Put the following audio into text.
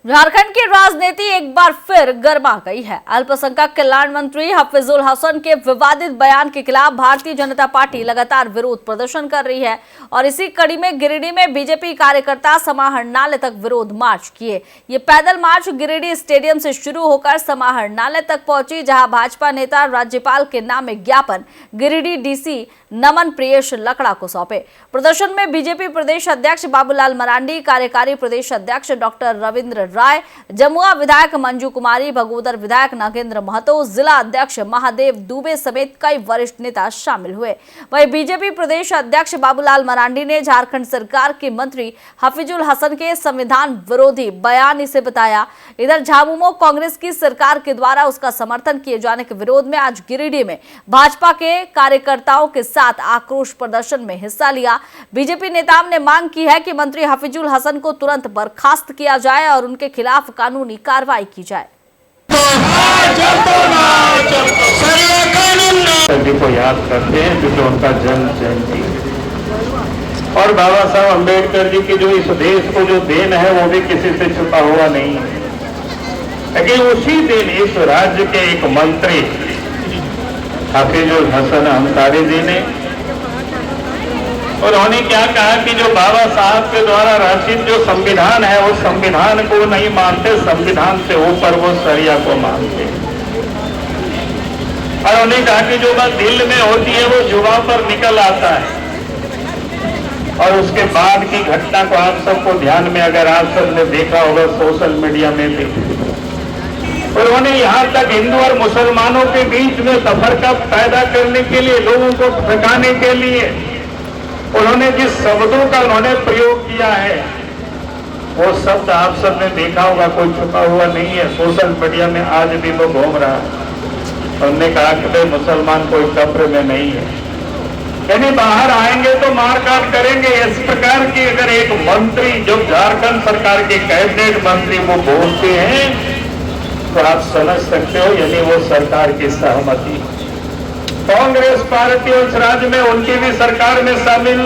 झारखंड की राजनीति एक बार फिर गर्मा गई है। अल्पसंख्यक कल्याण मंत्री हफीजुल हसन के विवादित बयान के खिलाफ भारतीय जनता पार्टी लगातार विरोध प्रदर्शन कर रही है और इसी कड़ी में गिरिडीह में बीजेपी कार्यकर्ता समाहरणालय तक विरोध मार्च किए। ये पैदल मार्च गिरिडीह स्टेडियम से शुरू होकर समाहरणालय तक पहुंची, जहां भाजपा नेता राज्यपाल के नाम में ज्ञापन गिरिडीह डीसी नमन प्रियेश लकड़ा को सौंपे। प्रदर्शन में बीजेपी प्रदेश अध्यक्ष बाबूलाल मरांडी, कार्यकारी प्रदेश अध्यक्ष डॉक्टर रविंद्र राय, जमुआ विधायक मंजू कुमारी, भगोदर विधायक नागेंद्र महतो, जिला अध्यक्ष महादेव दुबे समेत कई वरिष्ठ नेता शामिल हुए। वहीं बीजेपी प्रदेश अध्यक्ष बाबूलाल मरांडी ने झारखंड सरकार के मंत्री हफीजुल हसन के संविधान विरोधी बयान इसे बताया। इधर झामुमो कांग्रेस की सरकार के द्वारा उसका समर्थन किए जाने के विरोध में आज गिरिडीह में भाजपा के कार्यकर्ताओं के साथ आक्रोश प्रदर्शन में हिस्सा लिया। बीजेपी नेताओं ने मांग की है कि मंत्री हफीजुल हसन को तुरंत बर्खास्त किया जाए और उनके खिलाफ कानूनी कार्रवाई की जाए। को याद करते हैं क्योंकि उनका जन्म जयंती और बाबा साहब अम्बेडकर जी की जो इस देश को जो देन है वो भी किसी से छुपा हुआ नहीं है। लेकिन उसी दिन इस राज्य के एक मंत्री हफीजुल हसन अंसारी जी ने उन्होंने क्या कहा कि जो बाबा साहब के द्वारा रचित जो संविधान है वो संविधान को नहीं मानते, संविधान से ऊपर वो शरिया को मानते। और उन्हें कहा कि जो बात दिल में होती है वो जुबान पर निकल आता है। और उसके बाद की घटना को आप सबको ध्यान में, अगर आप सबने देखा होगा सोशल मीडिया में भी, उन्होंने यहाँ तक हिंदू और मुसलमानों के बीच में तफरका पैदा करने के लिए, लोगों को भड़काने के लिए उन्होंने जिस शब्दों का उन्होंने प्रयोग किया है वो शब्द आप सबने देखा होगा, कोई छुपा हुआ नहीं है। सोशल मीडिया में आज भी वो घूम रहा है। उन्होंने कहा कि भाई मुसलमान कोई कब्र में नहीं है, यानी बाहर आएंगे तो मारकाट करेंगे। इस प्रकार की अगर एक मंत्री, जो झारखंड सरकार के कैबिनेट मंत्री, वो बोलते हैं तो आप समझ सकते हो यानी वो सरकार की सहमति। कांग्रेस पार्टी उस राज्य में उनकी भी सरकार में शामिल